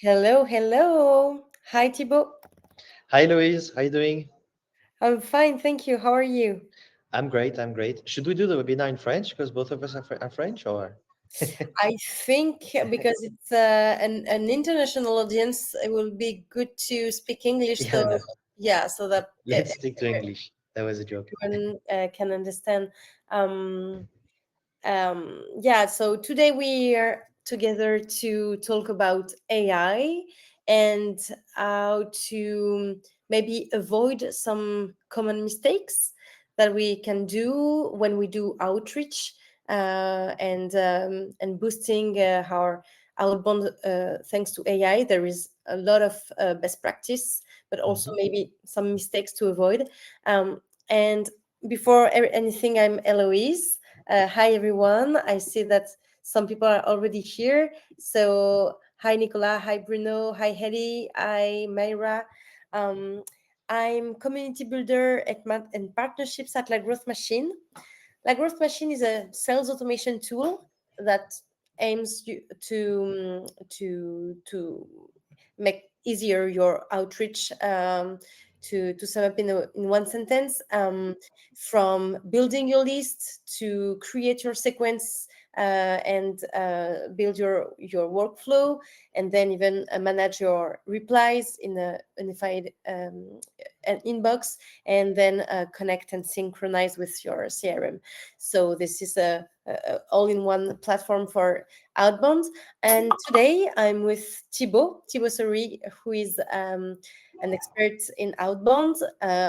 Hello, hello. Hi, Thibaut. Hi, Louise. How you doing? I'm fine, thank you. How are you? I'm great. I'm great. Should we do the webinar in French because both of us are French, or? I think because it's an international audience, it will be good to speak English. Yeah, So, no. yeah, so that Let's stick to English. That was a joke. everyone can understand. Um, yeah, so today we are together to talk about AI and how to maybe avoid some common mistakes that we can do when we do outreach and boosting our outbound thanks to AI. There is a lot of best practice, but also Mhm. maybe some mistakes to avoid. And before anything, I'm Eloise. Hi, everyone. I see that some people are already here. So, hi, Nicola. Hi, Bruno. Hi, Hedy. Hi, Myra. Um, I'm community builder and partnerships at La Growth Machine. La Growth Machine is a sales automation tool that aims to make easier your outreach. To sum up in one sentence, from building your list to create your sequence and build your workflow, and then even manage your replies in a unified an inbox, and then connect and synchronize with your CRM. So this is a all-in-one platform for outbound. And today I'm with Thibaut Souyris, who is an expert in outbound,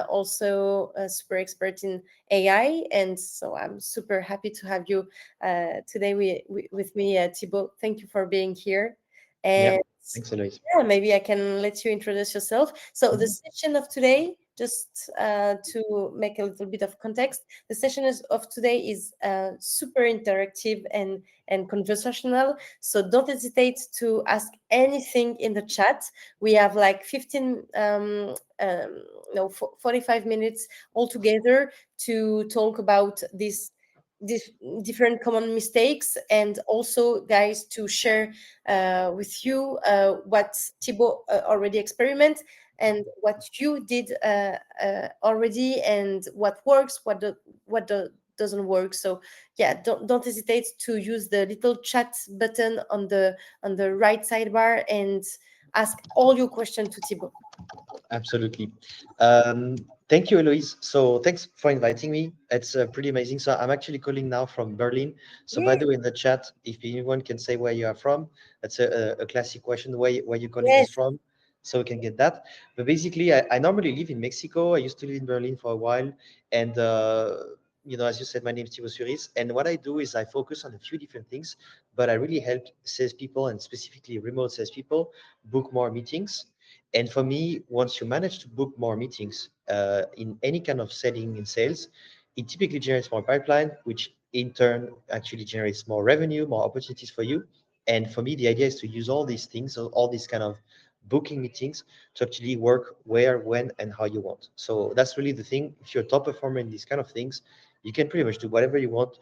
also a super expert in AI. And so I'm super happy to have you today with me, Thibaut. Thank you for being here. Yeah. And Thanks, Louise. yeah, maybe I can let you introduce yourself. So the Mhm. session of today, just to make a little bit of context, the of today is super interactive and conversational. So don't hesitate to ask anything in the chat. We have like 15, no, 45 minutes altogether to talk about these different common mistakes, and also guys to share with you what Thibaut already experiment and what you did already, and what works, doesn't work. So yeah, don't hesitate to use the little chat button on the right sidebar and ask all your questions to Thibaut. Absolutely. Thank you, Eloise. So thanks for inviting me. It's pretty amazing. So I'm actually calling now from Berlin. So by Yeah. the way, in the chat, if anyone can say where you are from, that's a classic question. Where you calling us Yes. from? So we can get that. But basically, I normally live in Mexico. I used to live in Berlin for a while. And, as you said, my name is Thibaut Souyris. And what I do is I focus on a few different things, but I really help salespeople and specifically remote salespeople book more meetings. And for me, once you manage to book more meetings in any kind of setting in sales, it typically generates more pipeline, which in turn actually generates more revenue, more opportunities for you. And for me, the idea is to use all these things, so all these kind of booking meetings to actually work where, when, and how you want. So that's really the thing. If you're a top performer in these kind of things, you can pretty much do whatever you want,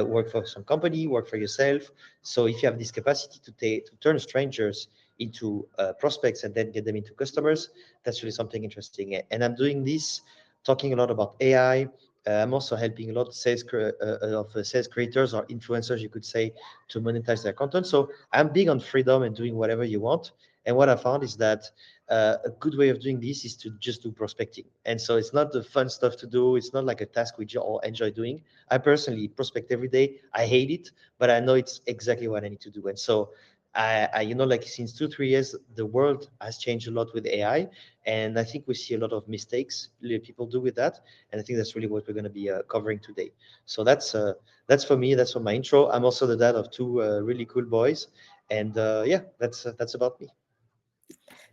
work for some company, work for yourself. So if you have this capacity to turn strangers into prospects and then get them into customers, that's really something interesting. And I'm doing this, talking a lot about AI. I'm also helping a lot of sales creators or influencers, you could say, to monetize their content. So I'm big on freedom and doing whatever you want. And what I found is that a good way of doing this is to just do prospecting. And so it's not the fun stuff to do. It's not like a task we all enjoy doing. I personally prospect every day. I hate it, but I know it's exactly what I need to do. And so like since 2 3 years, the world has changed a lot with AI, and I think we see a lot of mistakes people do with that, and I think that's really what we're going to be covering today. So that's for me. That's for my intro. I'm also the dad of two really cool boys, and yeah, that's about me.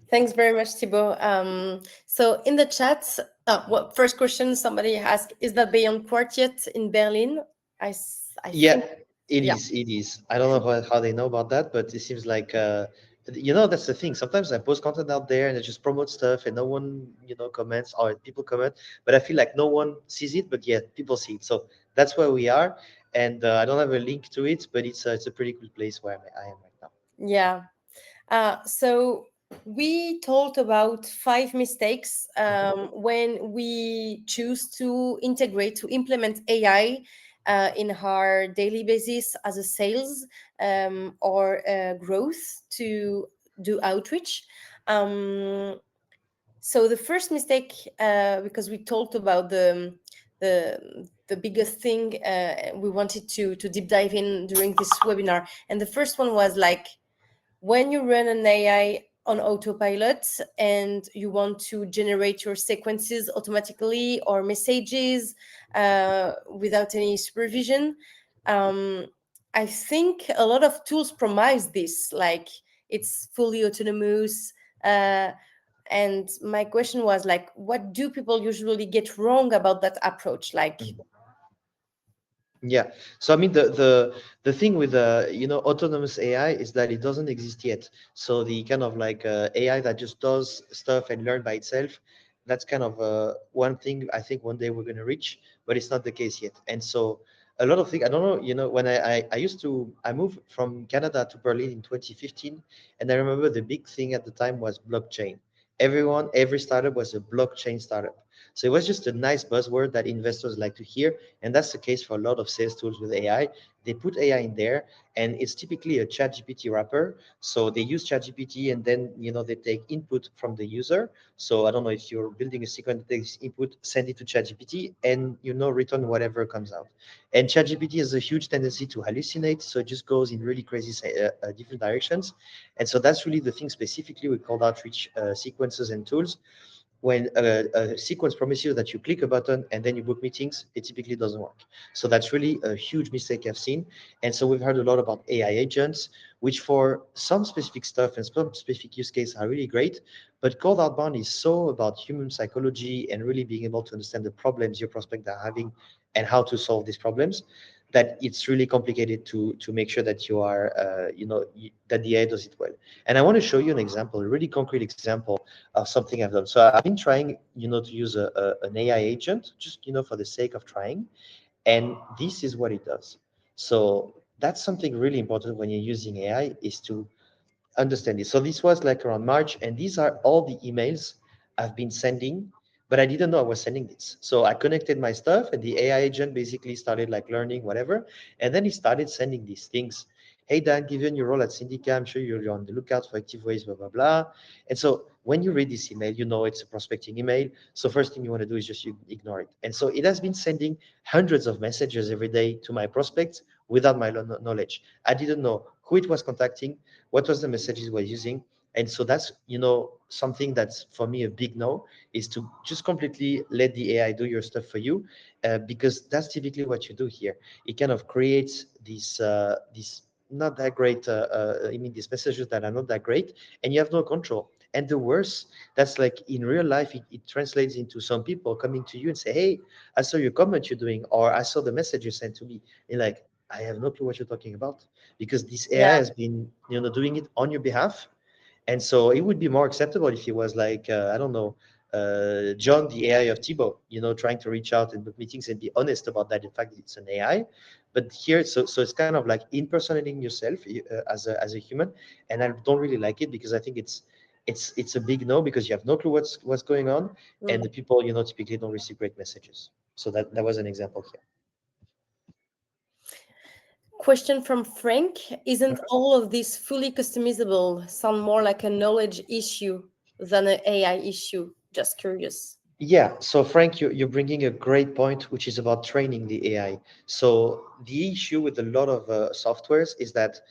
Thanks very much, Thibaut. So in the chat, first question somebody asked: Is that Beyond Quartet in Berlin? I Yeah, think, it yeah. is. It is. I don't know how they know about that, but it seems like that's the thing. Sometimes I post content out there and I just promote stuff and no one, comments or people comment, but I feel like no one sees it, but yet people see it. So that's where we are. And I don't have a link to it, but it's a pretty cool place where I am right now. Yeah. So we talked about five mistakes Mhm. when we choose to integrate, to implement AI in our daily basis as a sales or growth to do outreach. Um, so the first mistake, because we talked about the biggest thing we wanted to deep dive in during this webinar, and the first one was like when you run an AI on autopilot and you want to generate your sequences automatically or messages without any supervision, um, I think a lot of tools promise this, like it's fully autonomous. And my question was like, what do people usually get wrong about that approach? Like, Yeah. So I mean the thing with autonomous AI is that it doesn't exist yet. So the kind of like AI that just does stuff and learn by itself, that's kind of one thing I think one day we're going to reach, but it's not the case yet. And so a lot of things I don't know. When I moved from Canada to Berlin in 2015, and I remember the big thing at the time was blockchain. Every startup was a blockchain startup. So it was just a nice buzzword that investors like to hear, and that's the case for a lot of sales tools with AI. They put AI in there, and it's typically a ChatGPT wrapper. So they use ChatGPT, and then they take input from the user. So I don't know if you're building a sequence that takes input, send it to ChatGPT, and return whatever comes out. And ChatGPT has a huge tendency to hallucinate, so it just goes in really crazy different directions. And so that's really the thing specifically we called outreach sequences and tools. When a sequence promises you that you click a button and then you book meetings, it typically doesn't work. So that's really a huge mistake I've seen. And so we've heard a lot about AI agents, which for some specific stuff and some specific use case are really great. But Cold Outbound is so about human psychology and really being able to understand the problems your prospects are having and how to solve these problems, that it's really complicated to make sure that you are, that the AI does it well. And I want to show you an example, a really concrete example of something I've done. So I've been trying, to use an AI agent, just, for the sake of trying. And this is what it does. So that's something really important when you're using AI, is to understand it. So this was like around March, and these are all the emails I've been sending, but I didn't know I was sending this. So I connected my stuff, and the AI agent basically started like learning whatever, and then he started sending these things. Hey Dan, given your role at Syndica, I'm sure you're on the lookout for active ways, blah blah blah. And so when you read this email, you know it's a prospecting email. So first thing you want to do is just you ignore it. And so it has been sending hundreds of messages every day to my prospects without my knowledge. I didn't know who it was contacting, what was the messages we're using. And so that's something that's for me a big no, is to just completely let the AI do your stuff for you, because that's typically what you do here. It kind of creates these not that great I mean these messages that are not that great, and you have no control. And the worst, that's like in real life, it translates into some people coming to you and say, hey, I saw your comment you're doing, or I saw the message you sent to me. And like, I have no clue what you're talking about, because this AI yeah, has been, doing it on your behalf. And so it would be more acceptable if he was like, I don't know, John, the AI of Thibaut, trying to reach out and book meetings and be honest about that. In fact, it's an AI. But here, so it's kind of like impersonating yourself as a human, and I don't really like it, because I think it's a big no, because you have no clue what's going on, and mm. the people typically don't receive great messages. So that was an example here. Question from Frank. Isn't all of this fully customizable? Sound more like a knowledge issue than an AI issue? Just curious. Yeah, so Frank, you're bringing a great point, which is about training the AI. So the issue with a lot of softwares is that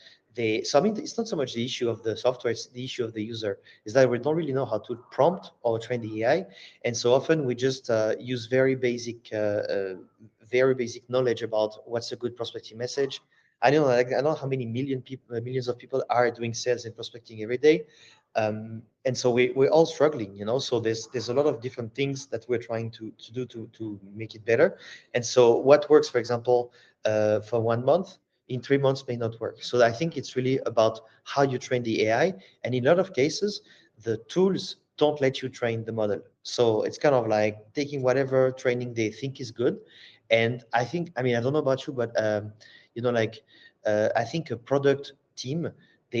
so I mean, it's not so much the issue of the software, it's the issue of the user, is that we don't really know how to prompt or train the AI. And so often we just use very basic knowledge about what's a good prospecting message. I know how many millions of people are doing sales and prospecting every day. And so we're all struggling, so there's a lot of different things that we're trying to do to make it better. And so what works, for example, for 1 month, in 3 months may not work. So I think it's really about how you train the AI. And in a lot of cases, the tools don't let you train the model. So it's kind of like taking whatever training they think is good. And I think, I mean, I don't know about you, but like I think a product team,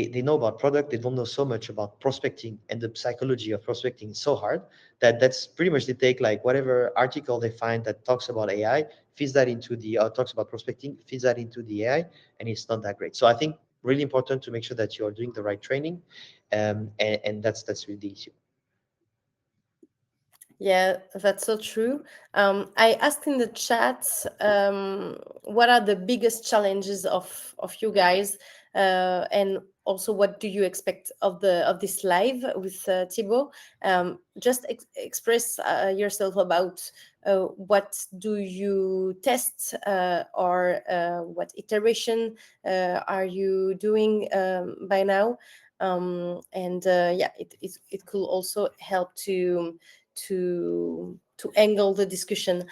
they know about product, they don't know so much about prospecting, and the psychology of prospecting is so hard that that's pretty much they take like whatever article they find that talks about AI, feeds that into the talks about prospecting, feeds that into the AI, and it's not that great. So I think really important to make sure that you are doing the right training, and that's really the issue. Yeah, that's so true. I asked in the chat, what are the biggest challenges of you guys, and also what do you expect of this live with Thibaut? Just express yourself about what do you test, or what iteration are you doing by now, and yeah, it could also help to angle the discussion.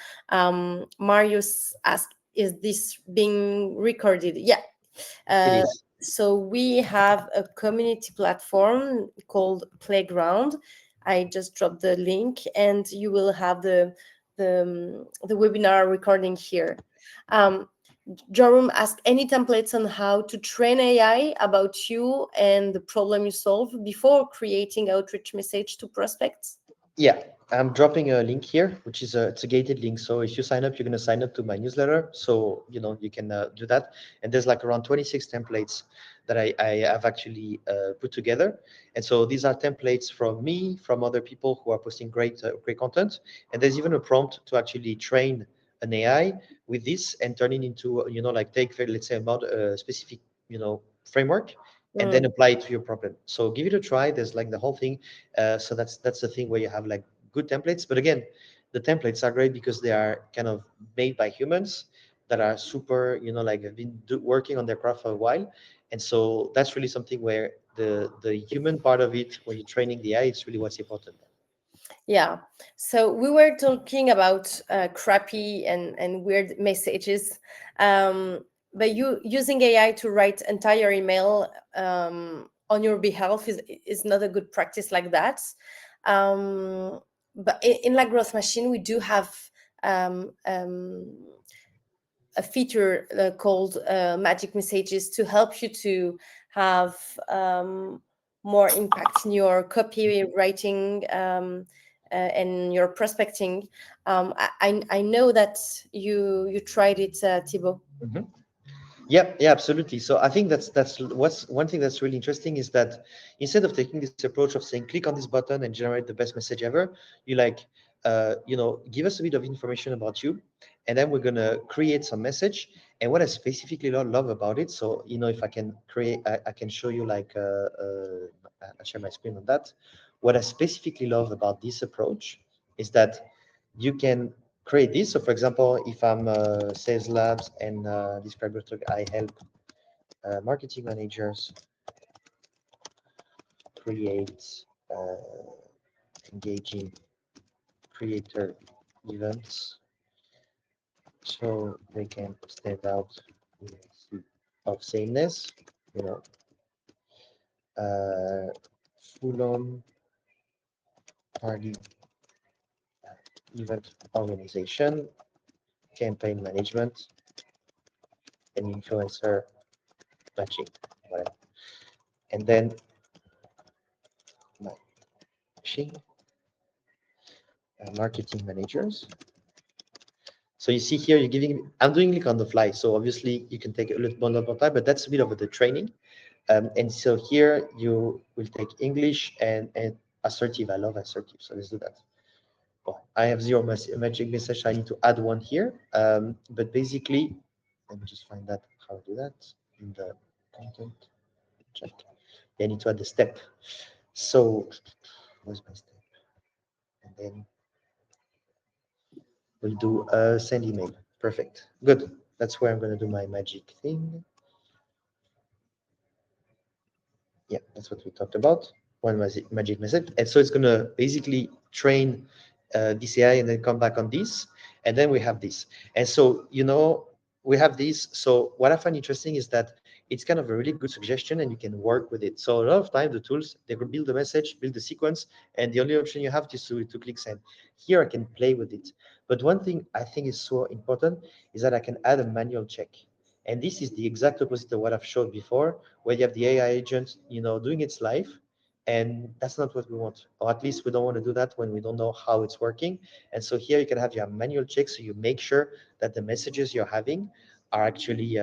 Marius asked, "Is this being recorded?" Yeah. It Uh, is. so we have a community platform called Playground. I just dropped the link, and you will have the webinar recording here. Um, Jorum asked, any templates on how to train AI about you and the problem you solve before creating outreach message to prospects? Yeah, I'm dropping a link here, which is it's a gated link. So if you sign up, you're going to sign up to my newsletter. So, you can do that. And there's like around 26 templates that I have actually put together. And so these are templates from me, from other people who are posting great content. And there's even a prompt to actually train an AI with this and turn it into, like take, let's say, about a specific, framework, and then Mm. apply it to your problem. So give it a try. There's like the whole thing. So that's the thing where you have like good templates. But again, the templates are great because they are kind of made by humans that are super, like have been working on their craft for a while. And so that's really something where the human part of it, when you're training the AI, it's really what's important. Yeah. So we were talking about crappy and weird messages, but you using AI to write entire email on your behalf is not a good practice like that. Um, but in La Growth Machine, we do have um, um, a feature called magic messages to help you to have more impact in your copywriting, and your prospecting. I know that you tried it, Thibaut. Mhm. Yeah, absolutely. So I think that's what's one thing that's really interesting is that instead of taking this approach of saying click on this button and generate the best message ever, you like give us a bit of information about you, and then we're gonna create some message. And what I specifically love about it, so if I can create, I can show you like I'll share my screen on that. What I specifically love about this approach is that you can create this. So for example, if I'm sales labs and describe it, I help marketing managers create engaging creator events so they can stand out in a sea of sameness, you know, uh, full-on party event organization, campaign management, and influencer matching, whatever. And then matching marketing managers. So you see here, you're giving, I'm doing it on the fly. So obviously you can take a little more time, but that's a bit of the training. And so here you will take English and assertive. I love assertive. So let's do that. Oh, I have zero magic message. I need to add one here. But basically, let me just find that how to do that in the content. Check. I need to add the step. So where's my step? And then we'll do a send email. Perfect. Good. That's where I'm going to do my magic thing. Yeah, that's what we talked about. One magic message. And so it's going to basically train this AI and then come back on this. And then we have this. And so, we have this. So what I find interesting is that it's kind of a really good suggestion and you can work with it. So a lot of time, the tools, they will build the message, build the sequence, and the only option you have is to click send. Here, I can play with it. But one thing I think is so important is that I can add a manual check. And this is the exact opposite of what I've showed before, where you have the AI agent, doing its life. And that's not what we want, or at least we don't want to do that when we don't know how it's working. And so here you can have your manual check, so you make sure that the messages you're having are actually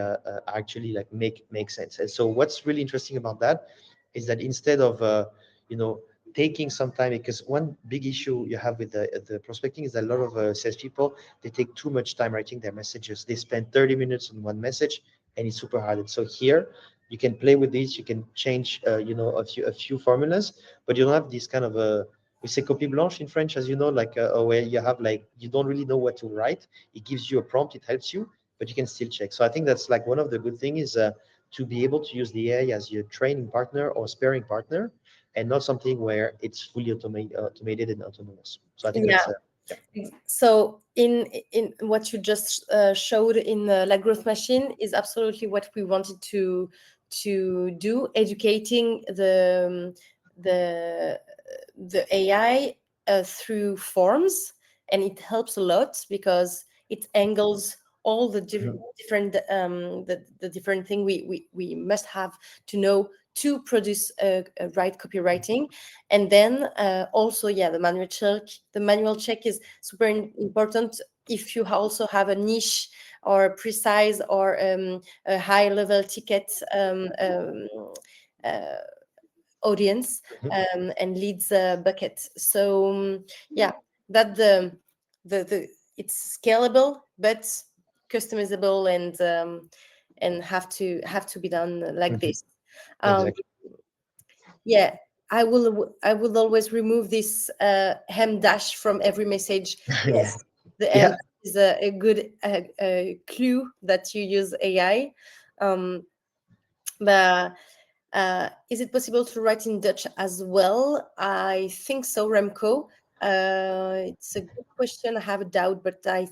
like make sense. And so what's really interesting about that is that instead of you know taking some time, because one big issue you have with the prospecting is that a lot of salespeople, they take too much time writing their messages. They spend 30 minutes on one message, and it's super hard. And so here you can play with this, you can change a few formulas, but you don't have this kind of a, we say copie blanche in French, as you know, like where you have like you don't really know what to write. It gives you a prompt, it helps you, but you can still check. So I think that's like one of the good things is to be able to use the AI as your training partner or sparring partner, and not something where it's fully automated and autonomous. So I think Yeah. that's yeah. So in what you just showed in La Growth Machine is absolutely what we wanted to do, educating the the AI through forms, and it helps a lot because it angles all the Mhm. different the different thing we must have to know to produce a right copywriting. And then also, yeah, the manual check is super important if you also have a niche or precise or a high level ticket uh, audience Mhm. and leads bucket. So yeah, that the it's scalable but customizable and have to be done like Mhm. this. um, Exactly. yeah, I will always remove this hem dash from every message. Yeah. Yes, the Yeah. is a good clue that you use AI. um, but is it possible to write in Dutch as well? I think so, Remco. It's a good question. I have a doubt, but I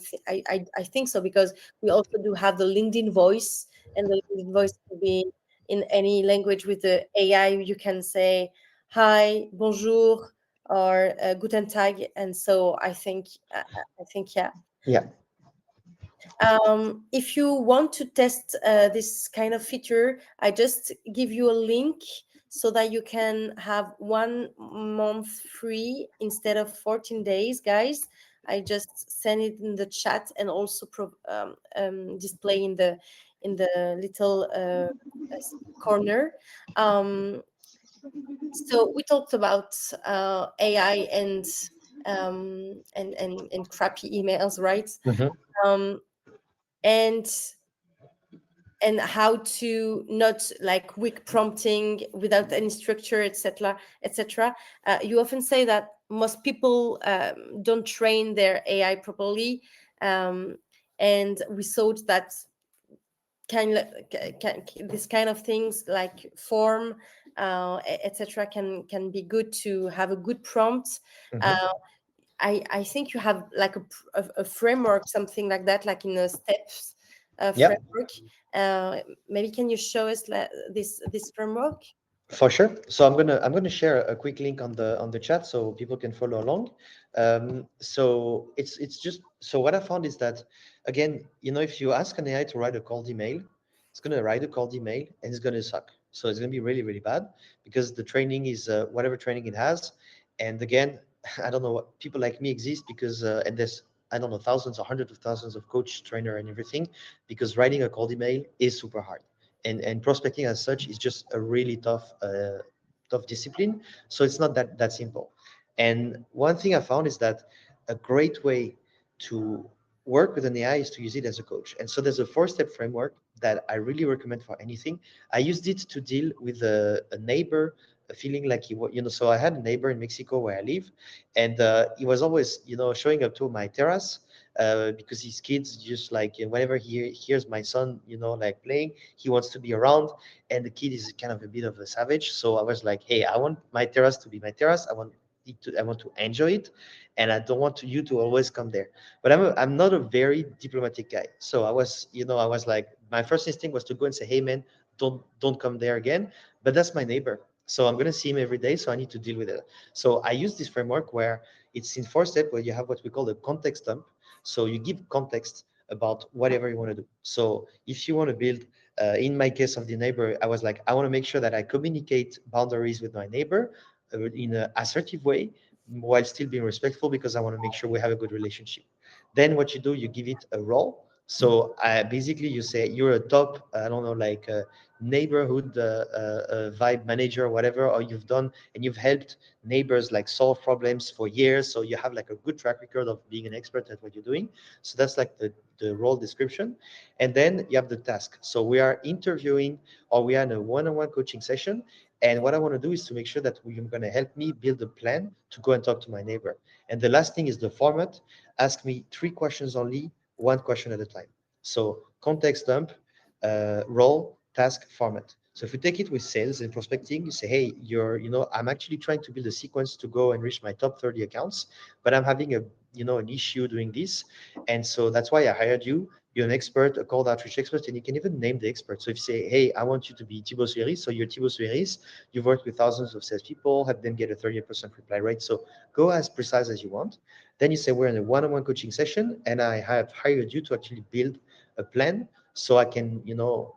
think so because we also do have the LinkedIn voice, and the LinkedIn voice can be in any language. With the AI, you can say hi, bonjour, or guten tag, and so I think yeah. Yeah. If you want to test this kind of feature, I just give you a link so that you can have 1 month free instead of 14 days, guys. I just send it in the chat and also display in the little corner. Um, so we talked about AI and crappy emails, right? Mhm. Um, and and how to not like quick prompting without any structure, etc., etc. You often say that most people don't train their AI properly, um, and we thought that this kind of things like form, etc., can be good to have a good prompt. Mhm. uh, I think you have like a framework, something like that, like in a steps Yeah. framework. Maybe can you show us this framework? For sure. So I'm gonna share a quick link on the chat so people can follow along. So it's just so what I found is that again, if you ask an AI to write a cold email, it's gonna write a cold email and it's gonna suck. So it's gonna be really really bad because the training is whatever training it has. And again, I don't know what people like me exist because and there's I don't know thousands or hundreds of thousands of coach trainer and everything because writing a cold email is super hard and prospecting as such is just a really tough discipline. So it's not that simple. And one thing I found is that a great way to work with an AI is to use it as a coach. And so there's a 4-step framework that I really recommend for anything. I used it to deal with a neighbor feeling like so I had a neighbor in Mexico where I live, and he was always showing up to my terrace because his kids just like whenever he hears my son like playing, he wants to be around. And the kid is kind of a bit of a savage, so I was like, hey, I want my terrace to be my terrace. I want to enjoy it, and I don't want you to always come there. But I'm not a very diplomatic guy, so I was like, my first instinct was to go and say, hey man, don't come there again. But that's my neighbor, so I'm going to see him every day, so I need to deal with it. So I use this framework where it's in 4 steps, where you have what we call the context dump. So you give context about whatever you want to do. So if you want to build, in my case of the neighbor, I was like, I want to make sure that I communicate boundaries with my neighbor in an assertive way while still being respectful because I want to make sure we have a good relationship. Then what you do, you give it a role. So basically, you say you're a top, I don't know, like neighborhood vibe manager or whatever, or you've done and you've helped neighbors like solve problems for years. So you have like a good track record of being an expert at what you're doing. So that's like the role description. And then you have the task. So we are interviewing or we are in a one-on-one coaching session. And what I want to do is to make sure that you're going to help me build a plan to go and talk to my neighbor. And the last thing is the format. Ask me 3 questions only, 1 question at a time. So context dump, role, task, format. So if you take it with sales and prospecting, you say, hey, I'm actually trying to build a sequence to go and reach my top 30 accounts, but I'm having an issue doing this. And so that's why I hired you. You're an expert, a cold outreach expert, and you can even name the expert. So if you say, hey, I want you to be Thibaut Souyris, so you're Thibaut Souyris, you've worked with thousands of salespeople, have them get a 30% reply rate. So go as precise as you want. Then you say, we're in a one-on-one coaching session, and I have hired you to actually build a plan so I can,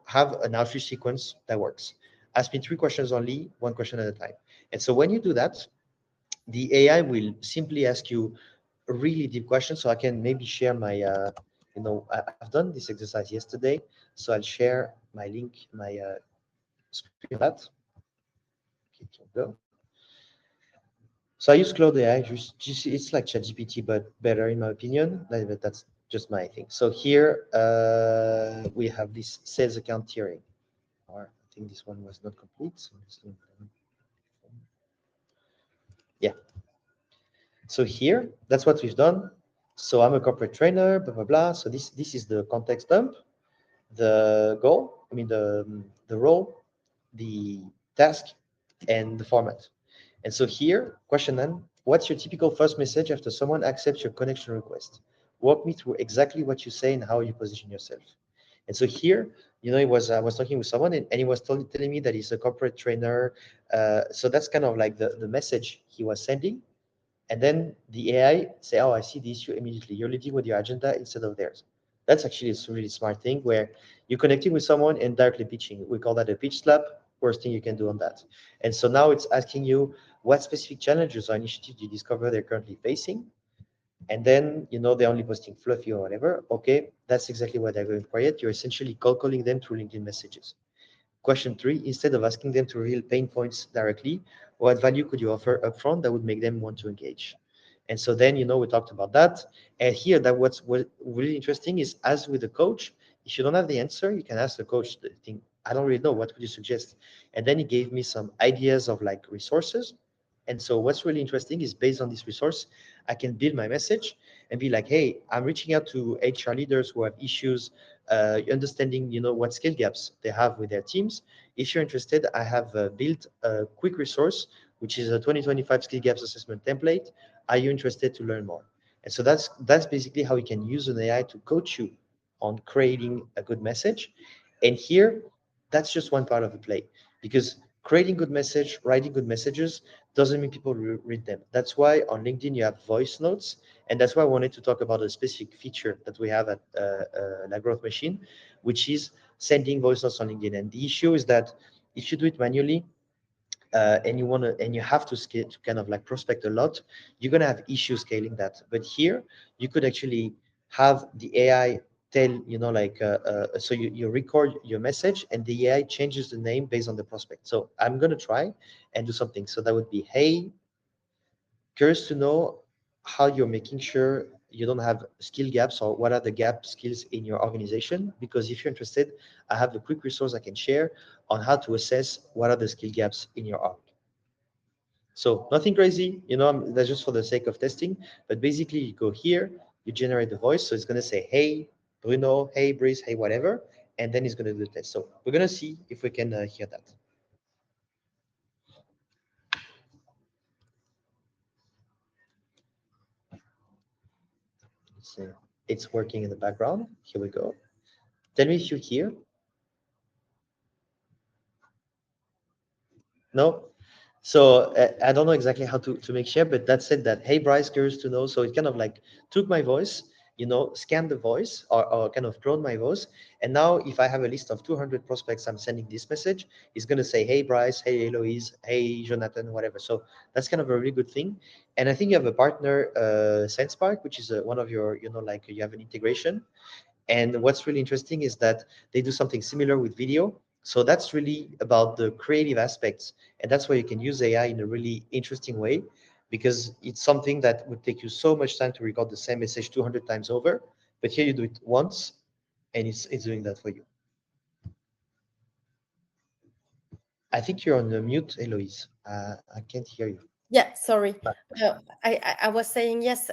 have an outreach sequence that works. Ask me 3 questions only, 1 question at a time. And so when you do that, the AI will simply ask you a really deep question. So I can maybe share my, I've done this exercise yesterday. So I'll share my link, my screen of that. Okay, can go. So I use Claude AI. It's like ChatGPT, but better in my opinion. But that's just my thing. So here we have this sales account tiering. Or I think this one was not complete. So yeah. So here, that's what we've done. So I'm a corporate trainer, blah blah blah. So this is the context dump, the goal. I mean the role, the task, and the format. And so here, question then, what's your typical first message after someone accepts your connection request? Walk me through exactly what you say and how you position yourself. And so here, I was talking with someone and he was telling me that he's a corporate trainer. So that's kind of like the message he was sending. And then the AI say, oh, I see the issue immediately. You're leading with your agenda instead of theirs. That's actually a really smart thing where you're connecting with someone and directly pitching. We call that a pitch slap. Worst thing you can do on that. And so now it's asking you what specific challenges or initiatives you discover they're currently facing. And then, they're only posting fluffy or whatever. Okay, that's exactly what they're going for it. You're essentially cold calling them through LinkedIn messages. Question 3, instead of asking them to reveal pain points directly, what value could you offer upfront that would make them want to engage? And so then, we talked about that. And here, that what really interesting is, as with the coach, if you don't have the answer, you can ask the coach the thing, I don't really know, what would you suggest? And then he gave me some ideas of like resources. And so what's really interesting is based on this resource, I can build my message and be like, hey, I'm reaching out to HR leaders who have issues understanding, what skill gaps they have with their teams. If you're interested, I have built a quick resource, which is a 2025 skill gaps assessment template. Are you interested to learn more? And so that's basically how we can use an AI to coach you on creating a good message. And here, that's just one part of the play, because creating good message, writing good messages doesn't mean people read them. That's why on LinkedIn you have voice notes, and that's why I wanted to talk about a specific feature that we have at La Growth Machine, which is sending voice notes on LinkedIn. And the issue is that if you do it manually, and you have to scale to kind of like prospect a lot, you're gonna have issues scaling that. But here, you could actually have the AI tell, so you record your message and the AI changes the name based on the prospect. So I'm gonna try and do something. So that would be, hey, curious to know how you're making sure you don't have skill gaps, or what are the gap skills in your organization. Because if you're interested, I have a quick resource I can share on how to assess what are the skill gaps in your org. So nothing crazy, that's just for the sake of testing. But basically, you go here, you generate the voice. So it's going to say, hey, Bruno, hey, Brice, hey, whatever. And then it's going to do the test. So we're going to see if we can hear that. So it's working in the background. Here we go. Tell me if you hear. No? So I don't know exactly how to make share, but that said that, hey, Bryce, curious to know. So it kind of like took my voice scan the voice, or kind of clone my voice. And now if I have a list of 200 prospects, I'm sending this message, it's going to say, hey Bryce, hey Eloise, hey Jonathan, whatever. So that's kind of a really good thing. And I think you have a partner, SensePark, which is one of your, like you have an integration. And what's really interesting is that they do something similar with video. So that's really about the creative aspects. And that's where you can use AI in a really interesting way, because it's something that would take you so much time to record the same message 200 times over. But here you do it once, and it's doing that for you. I think you're on the mute, Eloise. I can't hear you. Yeah, sorry. I was saying yes.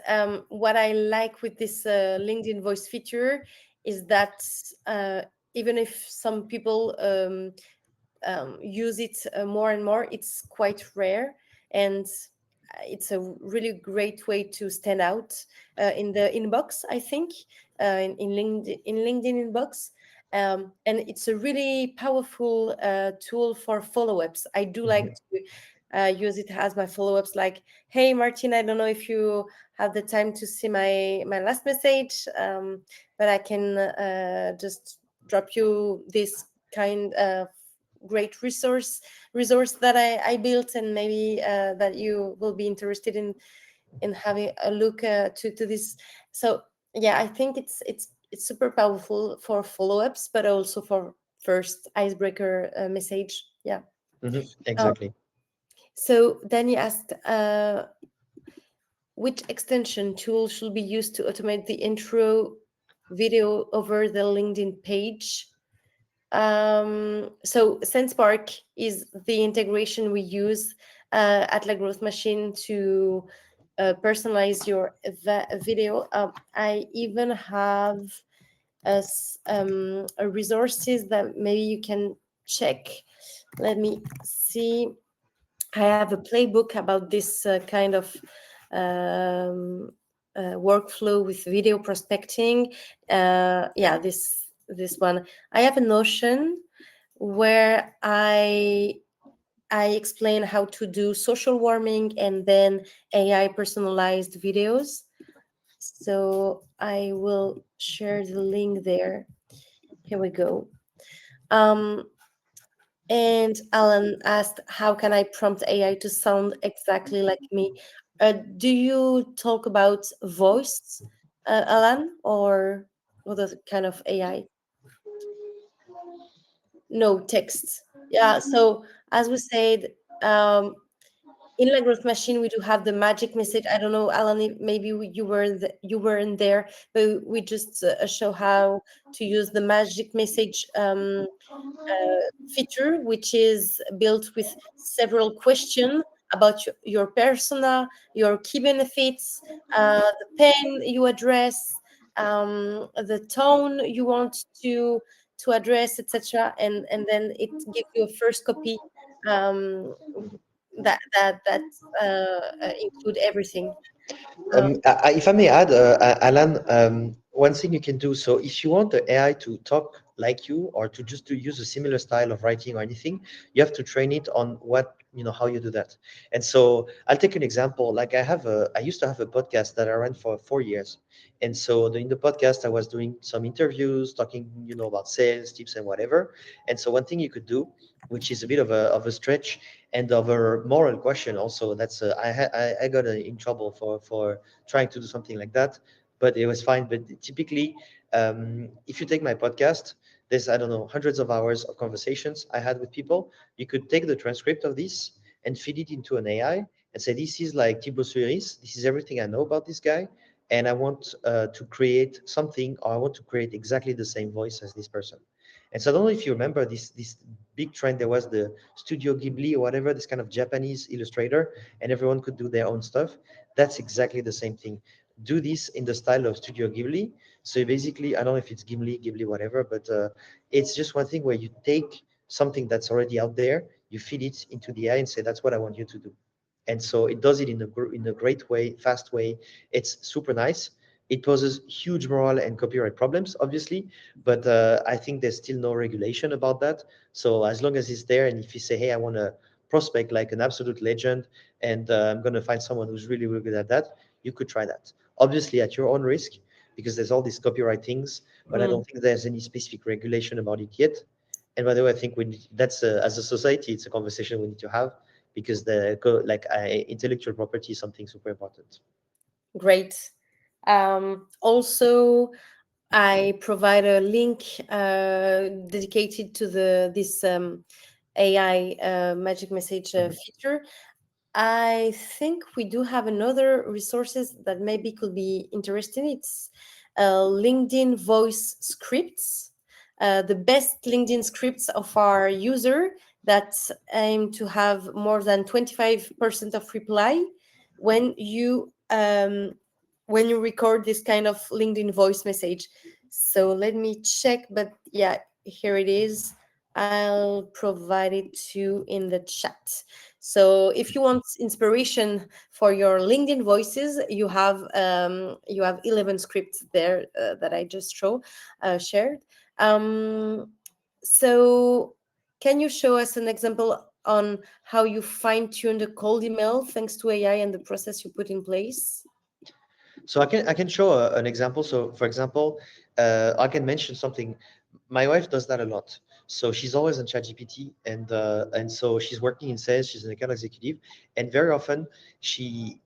What I like with this LinkedIn voice feature is that even if some people use it more and more, it's quite rare, and it's a really great way to stand out in the inbox, I think, in LinkedIn inbox. And it's a really powerful tool for follow-ups. I do like Mhm. to use it as my follow-ups, like, hey Martin, I don't know if you have the time to see my last message, but I can just drop you this kind of great resource that I built, and maybe that you will be interested in having a look to this. So yeah, I think it's super powerful for follow-ups, but also for first icebreaker message. Yeah. uh, Exactly. so then you asked which extension tool should be used to automate the intro video over the LinkedIn page. So SensePark is the integration we use at La Growth Machine to personalize your video. I even have resources that maybe you can check. Let me see. I have a playbook about this kind of um, workflow with video prospecting. Yeah, this one. I have a Notion where I explain how to do social warming and then AI personalized videos. So I will share the link there. Here we go. Um, and Alan asked, how can I prompt AI to sound exactly like me? Do you talk about voice, Alan, or other kind of AI? No, text. Yeah. So as we said, um, in La Growth Machine, we do have the magic message. I don't know, Alan, maybe you weren't there, but we just show how to use the magic message feature, which is built with several questions about your persona, your key benefits, the pain you address, the tone you want to address, etc. And then it gives you a first copy um, that include everything. Uh, If I may add, Alan, one thing you can do. So if you want the AI to talk like you, or to just to use a similar style of writing or anything, you have to train it on how you do that. And so I'll take an example. Like I used to have a podcast that I ran for 4 years. And so in the podcast, I was doing some interviews, talking, about sales tips and whatever. And so one thing you could do, which is a bit of a stretch and of a moral question also, that's I got in trouble for trying to do something like that, but it was fine. But typically, if you take my podcast, there's, I don't know, hundreds of hours of conversations I had with people. You could take the transcript of this and feed it into an AI and say, this is like Thibaut Souyris, this is everything I know about this guy, and I want to create something, or I want to create exactly the same voice as this person. And so I don't know if you remember this big trend. There was the Studio Ghibli or whatever, this kind of Japanese illustrator, and everyone could do their own stuff. That's exactly the same thing. Do this in the style of Studio Ghibli. So basically, I don't know if it's Ghibli, whatever, but it's just one thing where you take something that's already out there, you feed it into the AI and say, that's what I want you to do. And so it does it in a great way, fast way. It's super nice. It poses huge moral and copyright problems, obviously, but I think there's still no regulation about that. So as long as it's there, and if you say, hey, I want to prospect like an absolute legend, and I'm going to find someone who's really, really good at that, you could try that. Obviously, at your own risk, because there's all these copyright things, but I Mm, don't think there's any specific regulation about it yet. And by the way, I think that's as a society, it's a conversation we need to have because intellectual property is something super important. great. Also, I provide a link dedicated to the this AI magic message Mhm. feature. I think we do have another resources that maybe could be interesting. It's LinkedIn voice scripts, the best LinkedIn scripts of our user that aim to have more than 25% of reply when you record this kind of LinkedIn voice message. So let me check, but yeah, here it is. I'll provide it to you in the chat. So if you want inspiration for your LinkedIn voices, you have 11 scripts there that I just shared. Um, so can you show us an example on how you fine tuned a cold email thanks to AI and the process you put in place? So I can show an example. So for example, I can mention something. My wife does that a lot. So she's always on ChatGPT, and so she's working in sales. She's an account executive, and very often she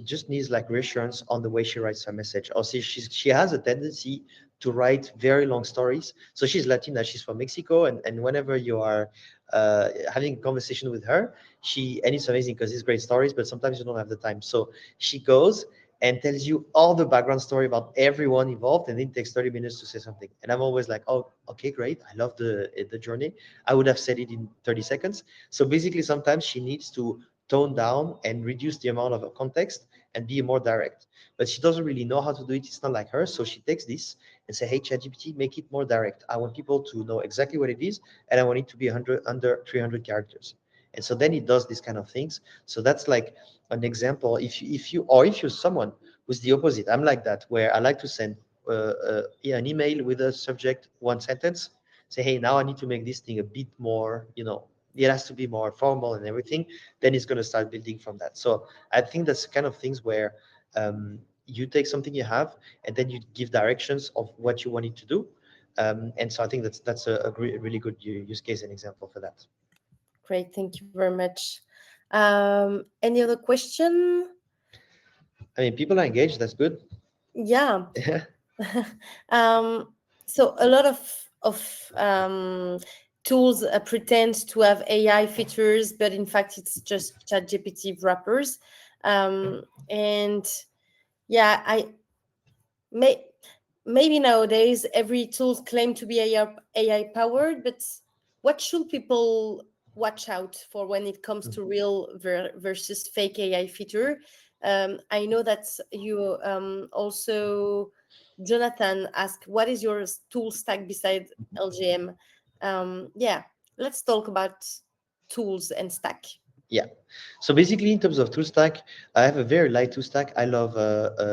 just needs like reassurance on the way she writes her message. Or she has a tendency to write very long stories. So she's Latina. She's from Mexico, and whenever you are having a conversation with her, and it's amazing because it's great stories, but sometimes you don't have the time. So she goes and tells you all the background story about everyone involved, and then it takes 30 minutes to say something. And I'm always like, oh, okay, great. I love the journey. I would have said it in 30 seconds. So basically, sometimes she needs to tone down and reduce the amount of context and be more direct. But she doesn't really know how to do it. It's not like her. So she takes this and say, hey, ChatGPT, make it more direct. I want people to know exactly what it is, and I want it to be 100 under 300 characters. And so then it does these kind of things. So that's like an example. If you're someone who's the opposite, I'm like that, where I like to send yeah, an email with a subject, one sentence, say, hey, now I need to make this thing a bit more, it has to be more formal and everything. Then it's going to start building from that. So I think that's the kind of things where you take something you have and then you give directions of what you want it to do. And so I think that's a really good use case and example for that. Great, thank you very much. Any other question? I mean, people are engaged. That's good. Yeah. um, so a lot of tools pretend to have AI features, but in fact, it's just ChatGPT wrappers. And yeah, I may maybe nowadays every tool claim to be AI powered, but what should people watch out for when it comes to real versus fake AI feature? I know that you also, Jonathan, asked, what is your tool stack beside LGM? Yeah, let's talk about tools and stack. Yeah. So basically, in terms of tool stack, I have a very light tool stack. I love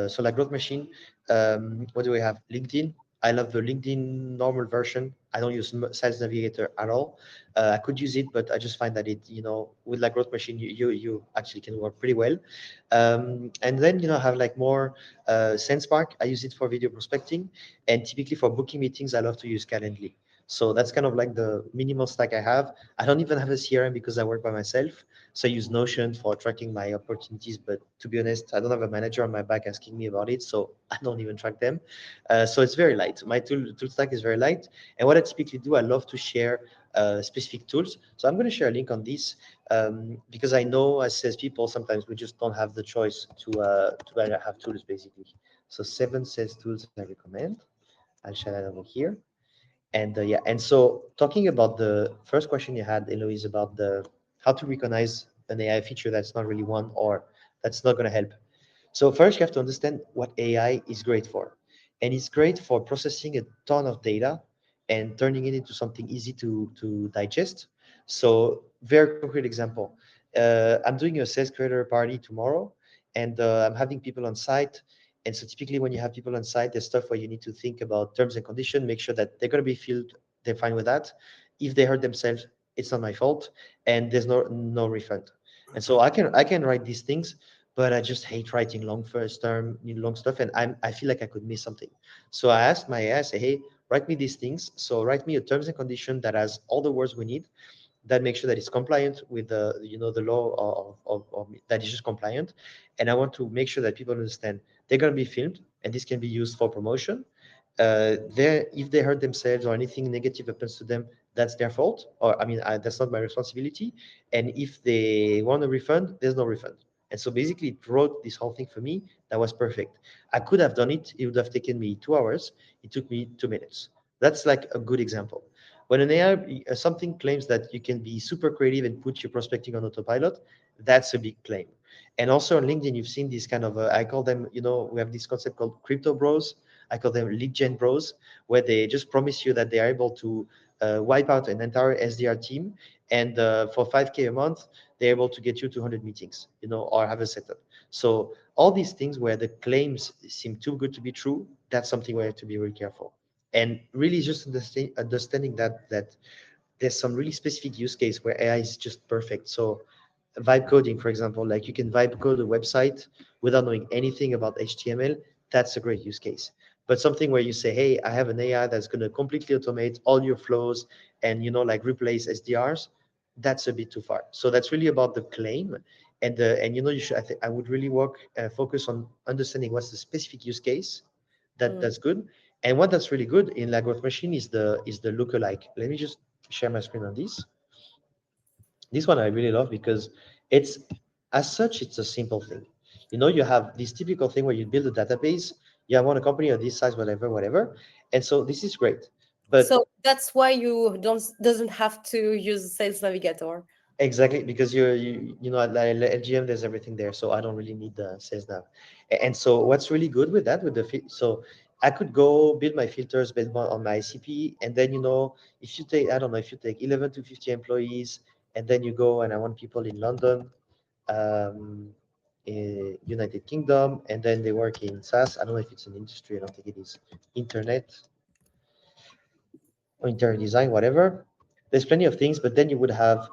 so like Growth Machine. What do we have? LinkedIn. I love the LinkedIn normal version. I don't use Sales Navigator at all. I could use it, but I just find that with like Growth Machine, you actually can work pretty well. And then have like more SenseSpark. I use it for video prospecting, and typically for booking meetings, I love to use Calendly. So that's kind of like the minimal stack I have. I don't even have a CRM because I work by myself. So I use Notion for tracking my opportunities, but to be honest, I don't have a manager on my back asking me about it, so I don't even track them. So it's very light. My tool stack is very light. And what I typically do, I love to share specific tools. So I'm going to share a link on this because I know as salespeople, sometimes we just don't have the choice to have tools basically. So 7 sales tools I recommend. I'll share that over here. And yeah, and so talking about the first question you had, Eloise, about the how to recognize an AI feature that's not really one or that's not going to help. So first, you have to understand what AI is great for, and it's great for processing a ton of data and turning it into something easy to digest. So very concrete example, I'm doing a sales creator party tomorrow, and I'm having people on site. And so typically when you have people on site, there's stuff where you need to think about terms and conditions, make sure that they're going to be filled, they're fine with that. If they hurt themselves, it's not my fault, and there's no refund. And so I can write these things, but I just hate writing long first term, long stuff, and I feel like I could miss something. So I asked my AI, I say, hey, write me these things. So write me a terms and condition that has all the words we need, that make sure that it's compliant with the the law of that is just compliant, and I want to make sure that people understand they're going to be filmed and this can be used for promotion. There, if they hurt themselves or anything negative happens to them, that's their fault, or I mean that's not my responsibility. And if they want a refund, there's no refund. And so basically it wrote this whole thing for me. That was perfect. I could have done it, it would have taken me 2 hours, it took me 2 minutes. That's like a good example. When an AI something claims that you can be super creative and put your prospecting on autopilot, that's a big claim. And also on LinkedIn, you've seen this kind of I call them, we have this concept called crypto bros. I call them lead gen bros, where they just promise you that they are able to wipe out an entire SDR team, and for 5K a month, they're able to get you 200 meetings, or have a setup. So all these things where the claims seem too good to be true, that's something we have to be really careful. And really just understanding that there's some really specific use case where AI is just perfect. So vibe coding, for example, like you can vibe code a website without knowing anything about HTML. That's a great use case. But something where you say, hey, I have an AI that's going to completely automate all your flows and, like replace SDRs, that's a bit too far. So that's really about the claim. And you should, I would really focus on understanding what's the specific use case Mm. that's good. And what that's really good in La Growth Machine is the lookalike. Let me just share my screen on this. This one I really love because it's as such it's a simple thing. You have this typical thing where you build a database. You want a company of this size, whatever, whatever. And so this is great. But So that's why you don't doesn't have to use Sales Navigator. exactly, because at LGM, there's everything there, so I don't really need the sales nav. And so what's really good with that, so I could go build my filters based on my ICP, and then if you take, I don't know, if you take 11 to 50 employees, and then you go and I want people in London, United Kingdom, and then they work in SaaS. I don't know if it's an industry. I don't think it is. Internet or interior design, whatever. There's plenty of things, but then you would have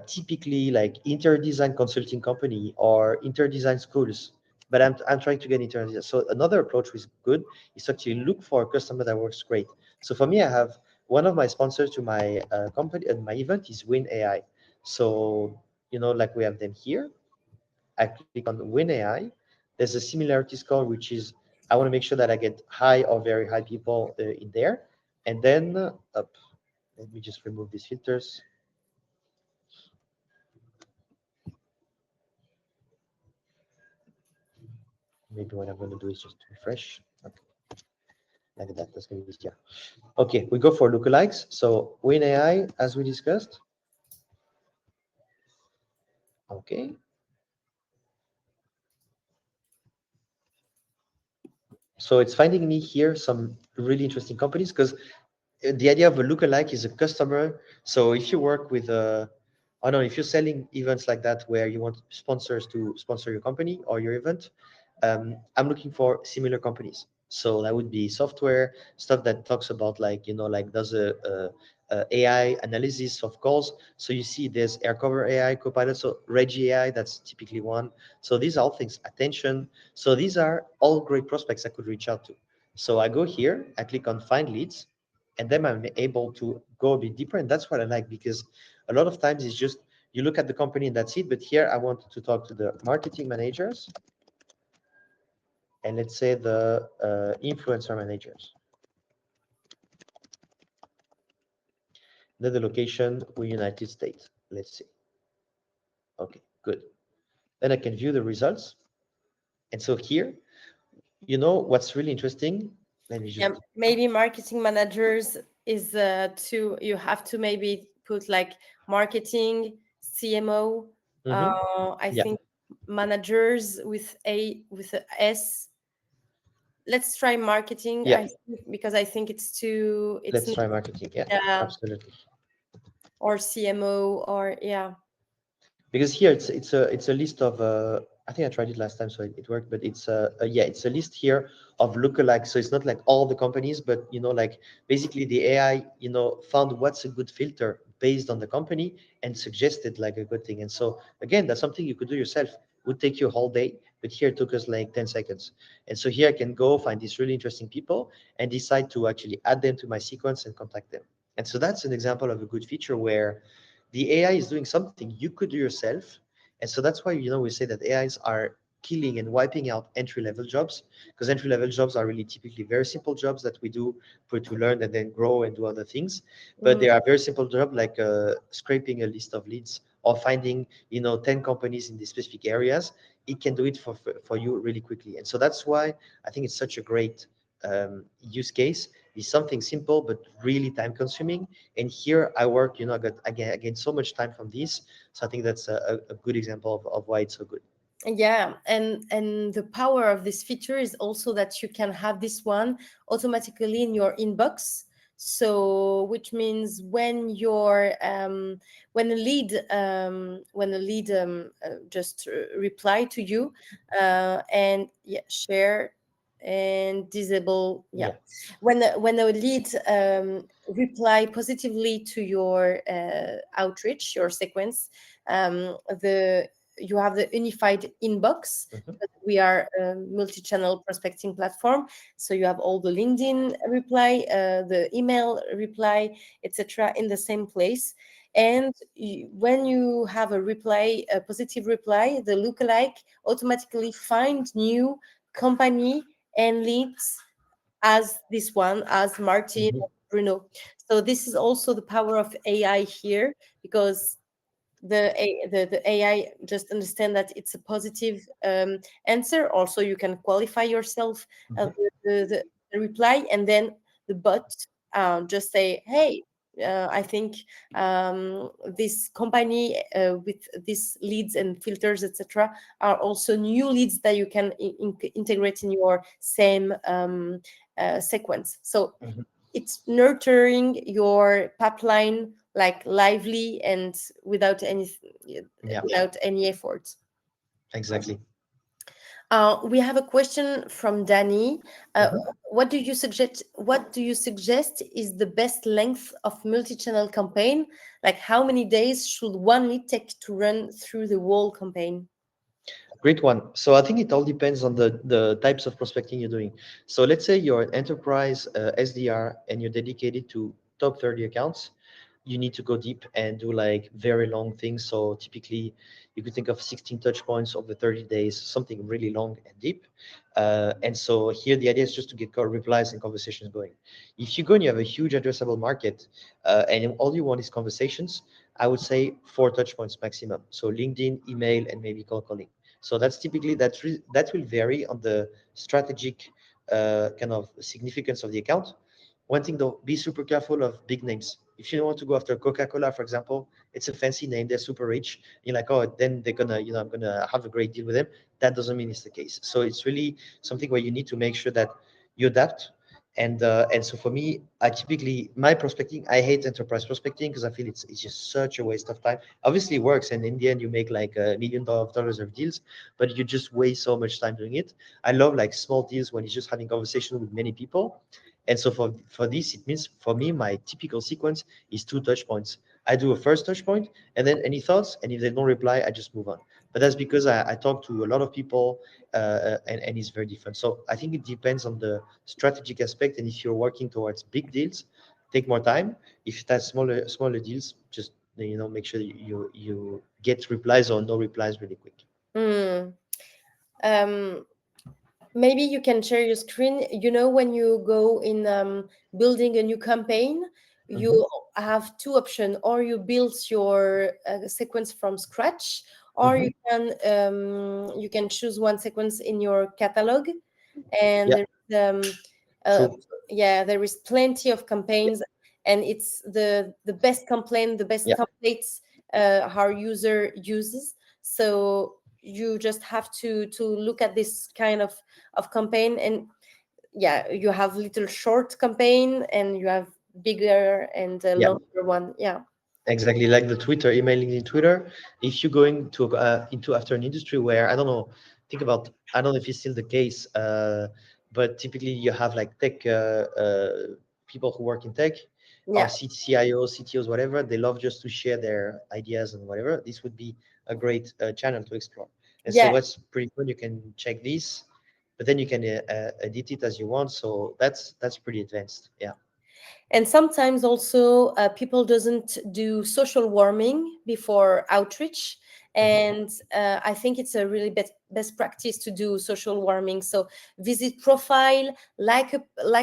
typically like interior design consulting company or interior design schools. But I'm trying to get interior design. So another approach which is good is to actually look for a customer that works great. So for me, I have one of my sponsors to my company and my event is Win AI. So like we have them here. I click on Win AI. There's a similarity score, which is I want to make sure that I get high or very high people in there. And then let me just remove these filters. Maybe what I'm going to do is just refresh. Okay, like that. That's going to be easier. Okay, we go for lookalikes. So Win AI, as we discussed. Okay. So it's finding me here some really interesting companies because the idea of a lookalike is a customer. So if you work with I don't know, if you're selling events like that where you want sponsors to sponsor your company or your event, I'm looking for similar companies. So that would be software stuff that talks about like like does a AI analysis of calls. So you see there's Aircover AI, Copilot, so Regi AI, that's typically one. So these are all things. Attention. So these are all great prospects I could reach out to. So I go here, I click on Find Leads, and then I'm able to go a bit deeper. And that's what I like because a lot of times it's just you look at the company and that's it. But here I want to talk to the marketing managers and let's say the influencer managers. Then the location we United States. Let's see. Okay, good. Then I can view the results. And so here, what's really interesting. Let me Yeah, just maybe marketing managers is to you have to maybe put like marketing, CMO. I yeah, think managers with a S. Let's try marketing. yeah. I think because I think it's too it's Let's try marketing. Yeah, yeah, absolutely. or CMO or yeah. Because here it's a list of I think I tried it last time, so it worked. But it's a list here of lookalike. So it's not like all the companies, but like basically the AI found what's a good filter based on the company and suggested like a good thing. And so again, that's something you could do yourself. would take you a whole day, but here it took us like 10 seconds. And so here I can go find these really interesting people and decide to actually add them to my sequence and contact them. And so that's an example of a good feature where the AI is doing something you could do yourself. And so that's why, we say that AIs are killing and wiping out entry-level jobs, because entry-level jobs are really typically very simple jobs that we do for to learn and then grow and do other things. But Mm. they are very simple jobs like scraping a list of leads or finding 10 companies in the specific areas. It can do it for you really quickly. And so that's why I think it's such a great use case. It's something simple but really time consuming. And here I work, I got again so much time from this. So I think that's a good example of why it's so good. Yeah, and the power of this feature is also that you can have this one automatically in your inbox. So, which means when a lead just reply to you, and yeah, share and disable. Yeah, Yeah. when a lead reply positively to your outreach, your sequence, the you have the unified inbox. Mhm. We are a multi-channel prospecting platform, so you have all the LinkedIn reply, the email reply, etc., in the same place. And when you have a positive reply, the lookalike automatically find new company and leads as this one, as Martin, Mhm. Bruno. So this is also the power of AI here, because the AI just understand that it's a positive answer. Also, you can qualify yourself Mhm. the reply, and then the bot just say, "Hey, I think this company with these leads and filters, etc., are also new leads that you can integrate in your same sequence." So Mhm. it's nurturing your pipeline like lively and Yeah, without any effort. exactly. We have a question from Danny. Uh, Mhm. what do you suggest is the best length of multi-channel campaign? Like how many days should one lead take to run through the whole campaign? Great one. So I think it all depends on the types of prospecting you're doing. So let's say you're an enterprise SDR and you're dedicated to top 30 accounts. You need to go deep and do like very long things. So typically, you could think of 16 touch points over 30 days, something really long and deep. And so here, the idea is just to get replies and conversations going. If you go and you have a huge addressable market and all you want is conversations, I would say 4 touch points maximum. So LinkedIn, email, and maybe cold calling. So that's typically that will vary on the strategic kind of significance of the account. One thing though, be super careful of big names. If you don't want to go after Coca-Cola, for example, it's a fancy name, they're super rich. You're like, oh, then they're gonna, I'm gonna have a great deal with them. That doesn't mean it's the case. So it's really something where you need to make sure that you adapt. And so for me, I typically my prospecting, I hate enterprise prospecting because I feel it's just such a waste of time. Obviously, it works, and in the end, you make like $1 million of deals, but you just waste so much time doing it. I love like small deals when you're just having conversation with many people. And so for this, it means for me, my typical sequence is 2 touch points. I do a first touch point, and then any thoughts, and if they don't reply, I just move on. But that's because I talk to a lot of people, and it's very different. So I think it depends on the strategic aspect, and if you're working towards big deals, take more time. If that's smaller deals, just make sure you get replies or no replies really quick. Hmm. Um, Maybe you can share your screen. When you go in building a new campaign, you Hmm. have two options: or you build your sequence from scratch, or Hmm. you can choose one sequence in your catalog. And Yeah, uh, true. yeah, there is plenty of campaigns, and it's the best campaign, the best Yeah, templates our user uses. So you just have to look at this kind of campaign. And yeah, you have little short campaign, and you have bigger and yeah. longer one. Yeah. Exactly, like the Twitter, emailing in Twitter. If you're going to into after an industry where I don't know, think about I don't know if it's still the case, but typically you have like tech people who work in tech, or Yeah. CIOs, CTOs, whatever. They love just to share their ideas and whatever. This would be a great channel to explore. And so Yeah. what's pretty cool, you can check these, but then you can edit it as you want. So that's pretty advanced. Yeah. And sometimes also people doesn't do social warming before outreach, Mhm. and I think it's a really best practice to do social warming. So visit profile, like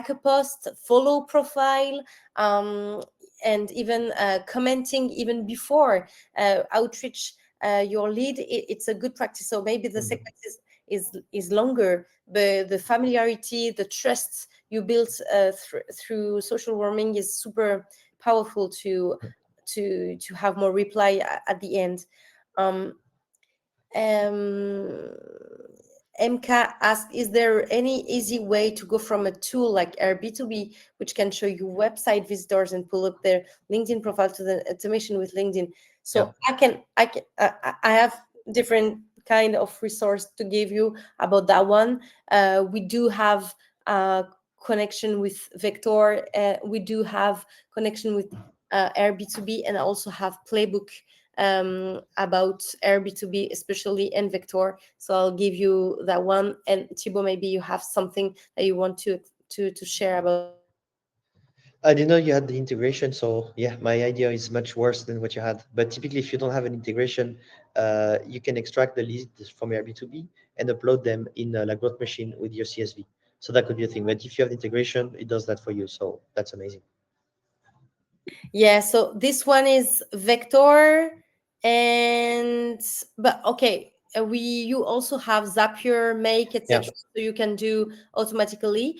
a post, follow profile, um, and even commenting even before outreach your lead. It's a good practice. So maybe the Mhm. sequence is longer, but the familiarity, the trust you build through social warming is super powerful to have more reply at the end. Um, um, MK asked, is there any easy way to go from a tool like Airbnb, which can show you website visitors and pull up their LinkedIn profile to the automation with LinkedIn? Yeah. So I have different kind of resource to give you about that one. We do have connection with Vector. We do have connection with Airbnb, and also have playbook about Airbnb, especially and Vector. So I'll give you that one. And Thibaut, maybe you have something that you want to share about Airbnb. I didn't know you had the integration, so yeah, my idea is much worse than what you had. But typically, if you don't have an integration, you can extract the leads from Airbnb and upload them in La Growth Machine with your CSV. So that could be a thing. But if you have the integration, it does that for you. So that's amazing. Yeah, so this one is Vector, and but okay, we you also have Zapier, Make, Yeah. etc. So you can do automatically.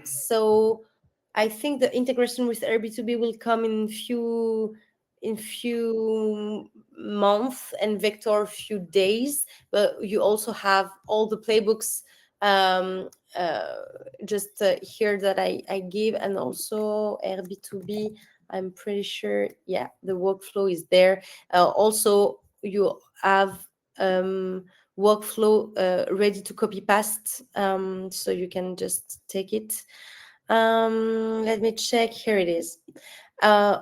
So I think the integration with Airbnb will come in few months, and Vector few days. But you also have all the playbooks. Um, uh, just here that I give, and also Airbnb. I'm pretty sure, yeah, the workflow is there. Also, you have workflow ready to copy paste, so you can just take it. Let me check. Here it is. Uh,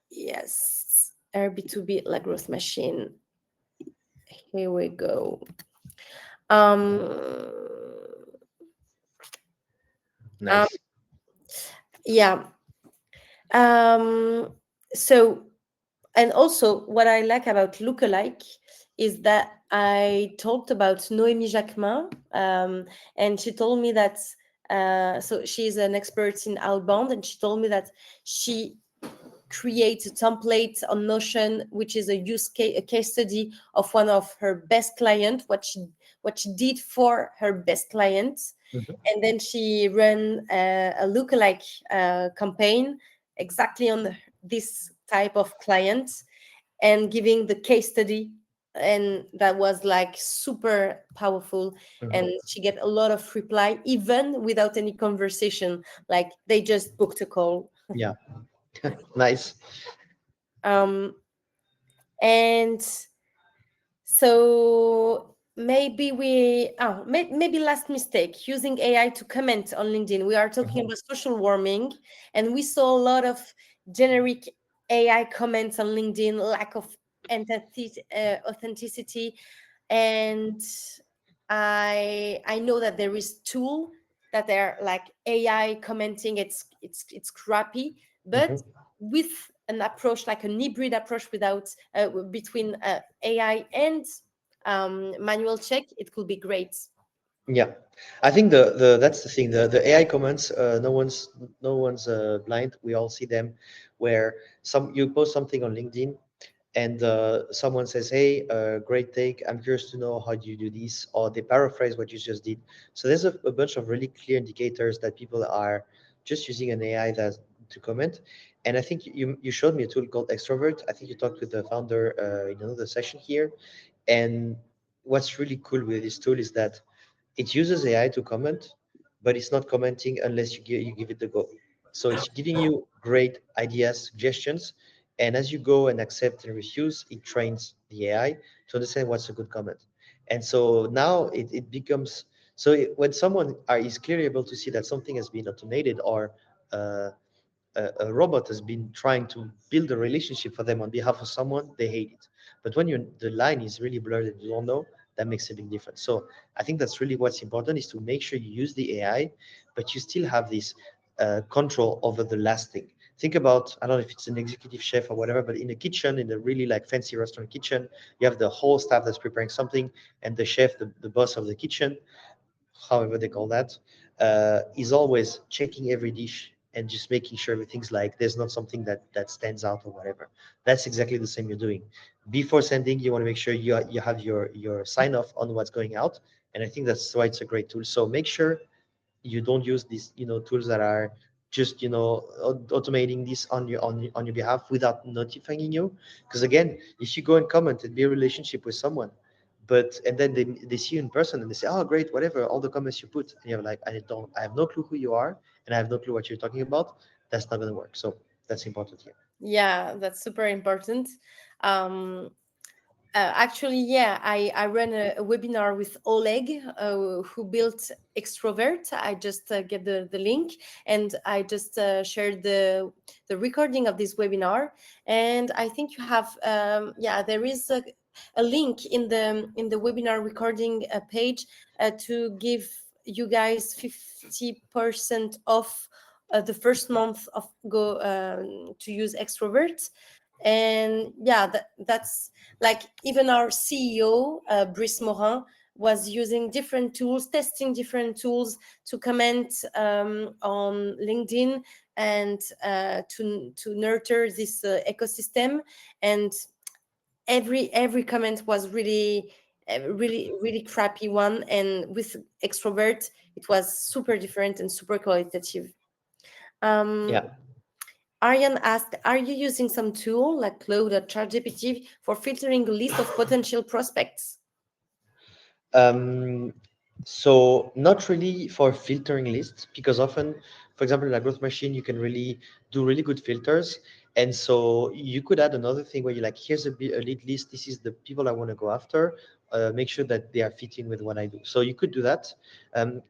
yes, Airbnb La Growth Machine. Here we go. Um, um, Nice. yeah. Um, so and also what I like about Lookalike is that I talked about Noémie Jacquemin, and she told me that so she's an expert in Outbound, and she told me that she creates a template on Notion, which is a case study of one of her best client, what she did for her best client, Mhm. and then she ran a lookalike campaign exactly on this type of client, and giving the case study, and that was like super powerful, Mhm. and she get a lot of reply even without any conversation, like they just booked a call. Yeah. Nice. um and So maybe last mistake, using AI to comment on LinkedIn. We are talking Mhm. about social warming, and we saw a lot of generic AI comments on LinkedIn, lack of authenticity, and I know that there is tool that are like AI commenting. It's crappy, but Mhm. with an approach like an hybrid approach without between AI and manual check, it could be great. Yeah, I think the that's the thing. The AI comments, no one's blind. We all see them, where some you post something on LinkedIn, and someone says, "Hey, great take. I'm curious to know how do you do this," or they paraphrase what you just did. So there's a bunch of really clear indicators that people are just using an AI that to comment. And I think you showed me a tool called Extrovert. I think you talked with the founder in another session here. And what's really cool with this tool is that it uses AI to comment, but it's not commenting unless you give it the go. So it's giving you great ideas, suggestions, and as you go and accept and refuse, it trains the AI to understand what's a good comment. And so now it becomes when someone is clearly able to see that something has been automated, or uh, a robot has been trying to build a relationship for them on behalf of someone, they hate it. But when the line is really blurred and you don't know, that makes a big difference. So I think that's really what's important, is to make sure you use the AI, but you still have this control over the last thing. Think about, I don't know if it's an executive chef or whatever, but in a kitchen, in a really like fancy restaurant kitchen, you have the whole staff that's preparing something, and the chef, the boss of the kitchen, however they call that, is always checking every dish and just making sure everything's like there's not something that stands out or whatever. That's exactly the same you're doing. Before sending, you want to make sure you have your sign off on what's going out, and I think that's why it's a great tool. So make sure you don't use these tools that are just automating this on your behalf without notifying you, because again, if you go and comment and be a relationship with someone, but and then they see you in person and they say, oh great, whatever, all the comments you put, and you're like, I have no clue who you are, and I have no clue what you're talking about. That's not going to work. So that's important here. Yeah, that's super important. um Actually, yeah, I ran a webinar with Oleg, who built Extrovert. I just get the link, and I just shared the recording of this webinar. And I think you have, yeah, there is a link in the webinar recording page to give you guys 50% off the first month of go to use Extrovert. And yeah, that's like even our CEO, Brice Morin, was using different tools, testing different tools to comment on LinkedIn, and to nurture this ecosystem. And every comment was really crappy one, and with Extrovert it was super different and super qualitative. um Yeah. Ariane asked, are you using some tool like Claude or ChatGPT for filtering a list of potential prospects? Um, so not really for filtering lists, because often, for example, in a growth machine, you can really do really good filters. And so you could add another thing where you're like, here's a lead list. This is the people I want to go after. Make sure that they are fitting with what I do. So you could do that.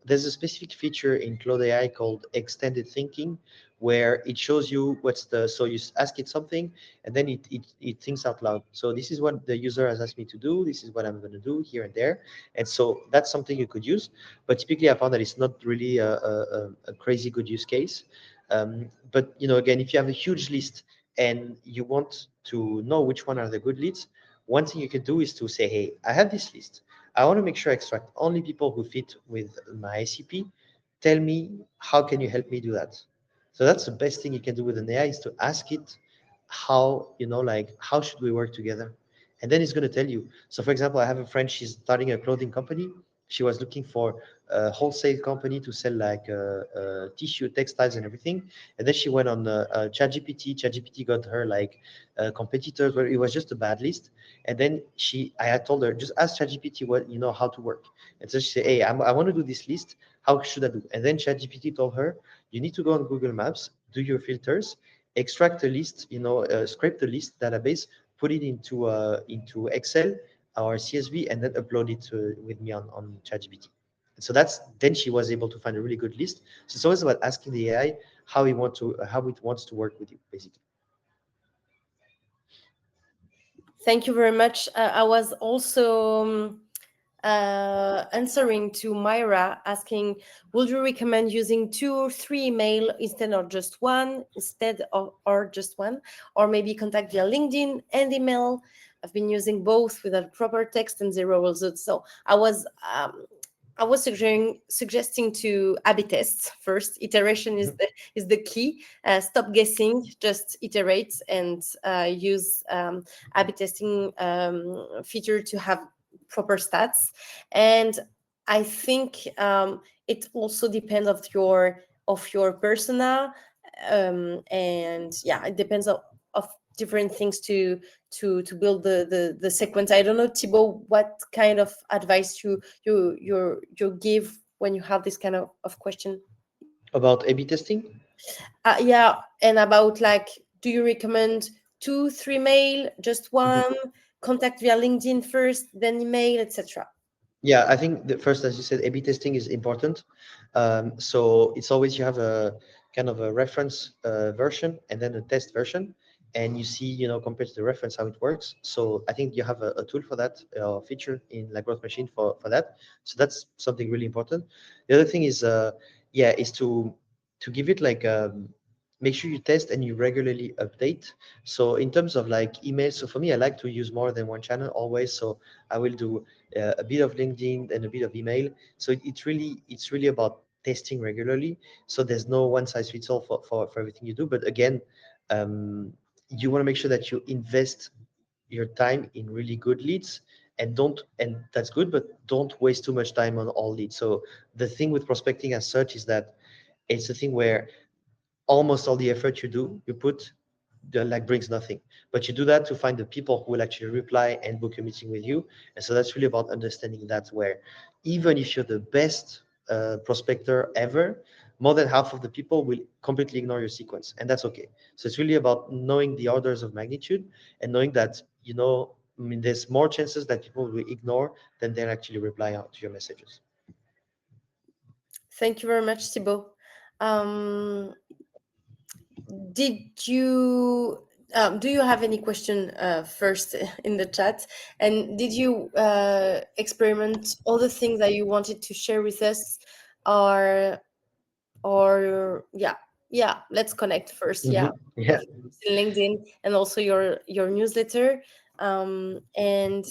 There's a specific feature in Claude AI called extended thinking, where it shows you so you ask it something, and then it thinks out loud. So this is what the user has asked me to do. This is what I'm going to do here and there. And so that's something you could use, but typically I found that it's not really a crazy good use case. But again, if you have a huge list and you want to know which one are the good leads, one thing you can do is to say, hey, I have this list. I want to make sure I extract only people who fit with my ICP. Tell me, how can you help me do that? So that's the best thing you can do with an AI, is to ask it how, like, how should we work together? And then it's going to tell you. So, for example, I have a friend, she's starting a clothing company. She was looking for a wholesale company to sell like tissue, textiles, and everything. And then she went on ChatGPT. ChatGPT got her like competitors, where it was just a bad list. And then I had told her, just ask ChatGPT what how to work. And so she said, hey, I want to do this list. How should I do? And then ChatGPT told her, you need to go on Google Maps, do your filters, extract a list, scrape the list database, put it into Excel or CSV, and then upload it with me on ChatGPT. So then she was able to find a really good list. So it's always about asking the AI how it wants to work with you, basically. Thank you very much. I was also answering to Myra, asking, would you recommend using 2 or 3 email instead of just one, or just one, or maybe contact via LinkedIn and email? I've been using both with a proper text and zero results. So I was suggesting to A/B tests first. Iteration is Mhm. the key. Stop guessing, just iterate, and use A/B testing feature to have proper stats. And I think it also depends of your persona, and yeah, it depends of different things to build the sequence. I don't know, Thibaut, what kind of advice you give when you have this kind of question. About A/B testing. Yeah, and about like, do you recommend 2 3 mail, just Mhm. one, contact via LinkedIn first, then email, etc. Yeah, I think the first, as you said, A/B testing is important. So it's always, you have a kind of a reference version and then a test version. and you see, compared to the reference how it works. So I think you have a tool for that, feature in like growth machine for that. So that's something really important. The other thing is, yeah, is to give it like, make sure you test and you regularly update. So in terms of like emails, so for me, I like to use more than one channel always. So I will do a bit of LinkedIn and a bit of email. So it's really about testing regularly. So there's no one size fits all for everything you do. But again, um, you want to make sure that you invest your time in really good leads, and that's good, but don't waste too much time on all leads. So the thing with prospecting as such is that it's a thing where almost all the effort you put, like brings nothing. But you do that to find the people who will actually reply and book a meeting with you. And so that's really about understanding that, where even if you're the best prospector ever, more than half of the people will completely ignore your sequence, and that's okay. So it's really about knowing the orders of magnitude and knowing that, I mean, there's more chances that people will ignore than they'll actually reply out to your messages. Thank you very much, Thibaut. Um, did you do you have any question first in the chat? And did you experiment all the things that you wanted to share with us, or yeah, yeah, let's connect first. Yeah, Yeah. LinkedIn and also your newsletter. And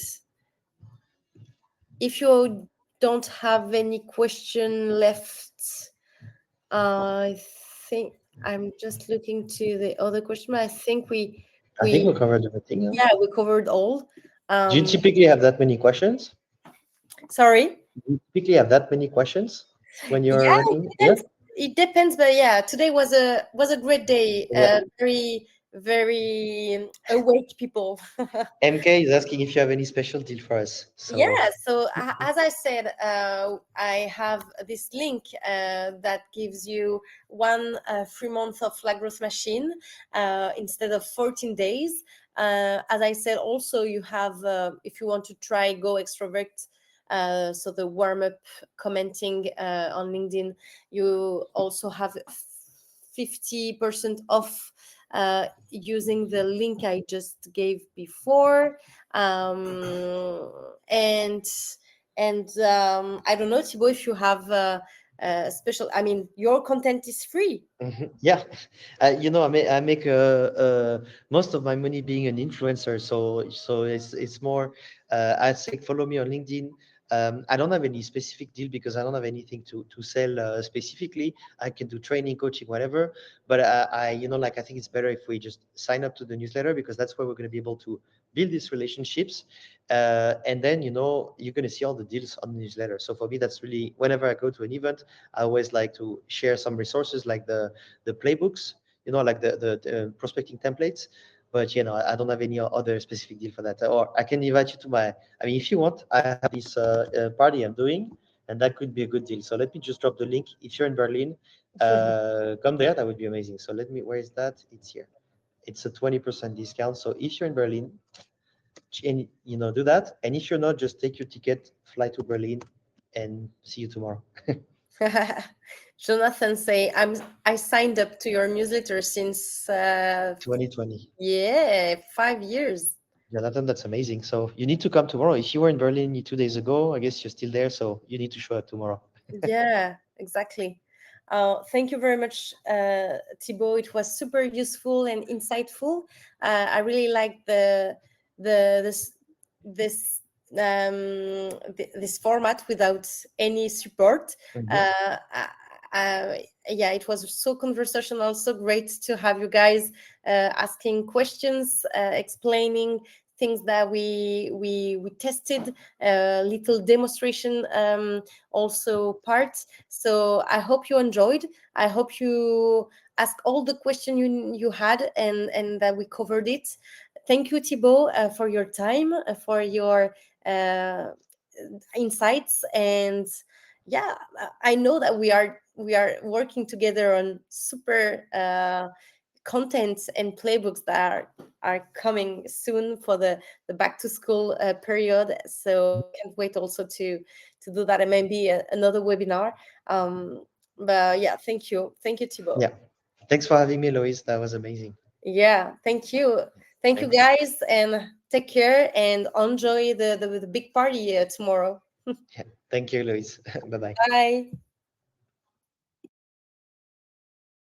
if you don't have any question left, I think I'm just looking to the other question. But I think I think we we covered everything. Yeah. yeah, we covered all. Do you Um, typically have that many questions? Sorry. Do you typically have that many questions when Yeah, you're it working? Yeah. depends. It depends, but yeah, today was a great day. Yeah. Very very awake people. MK is asking if you have any special deal for us. So Yeah, so as I said, I have this link that gives you one free month of La Grosse Machine instead of 14 days. As I said, also, you have, if you want to try Go Extrovert, so the warm up commenting on LinkedIn, you also have 50% off using the link I just gave before. And I don't know, Thibaut, if you have a special. I mean, your content is free. yeah, I make most of my money being an influencer. So it's more. I say follow me on LinkedIn. I don't have any specific deal because I don't have anything to sell specifically. I can do training, coaching, whatever. But like I think it's better if we just sign up to the newsletter, because that's where we're going to be able to build these relationships. And then you're going to see all the deals on the newsletter. So for me, that's really, whenever I go to an event, I always like to share some resources like the playbooks, like the prospecting templates. But I don't have any other specific deal for that. Or I can invite you to my. I mean, if you want, I have this party I'm doing, and that could be a good deal. So let me just drop the link. If you're in Berlin, come there. That would be amazing. So let me. Where is that? It's here. It's a 20% discount. So if you're in Berlin, and do that. And if you're not, just take your ticket, fly to Berlin, and see you tomorrow. Jonathan say I signed up to your newsletter since 2020. yeah, 5 years. Jonathan, that's amazing. So you need to come tomorrow. If you were in Berlin 2 days ago, I guess you're still there. So you need to show up tomorrow. Yeah, exactly. Thank you very much, Thibaut. It was super useful and insightful. I really like the this format without any support. Mhm. Uh, yeah, it was so conversational, so great to have you guys asking questions, explaining things that we tested, little demonstration also part. So I hope you enjoyed. I hope you asked all the question you had, and that we covered it. Thank you, Thibaut, for your time, for your uh, insights, and yeah, I know that we are working together on super content and playbooks that are coming soon for the back to school period. So I can't wait also to do that, and maybe another webinar. um but yeah, thank you, Thibaut. Yeah. Thanks for having me, Lois. That was amazing. Yeah, thank you Thank you. guys, and take care and enjoy the big party tomorrow. Yeah. Thank you, Louise. Bye bye. Bye.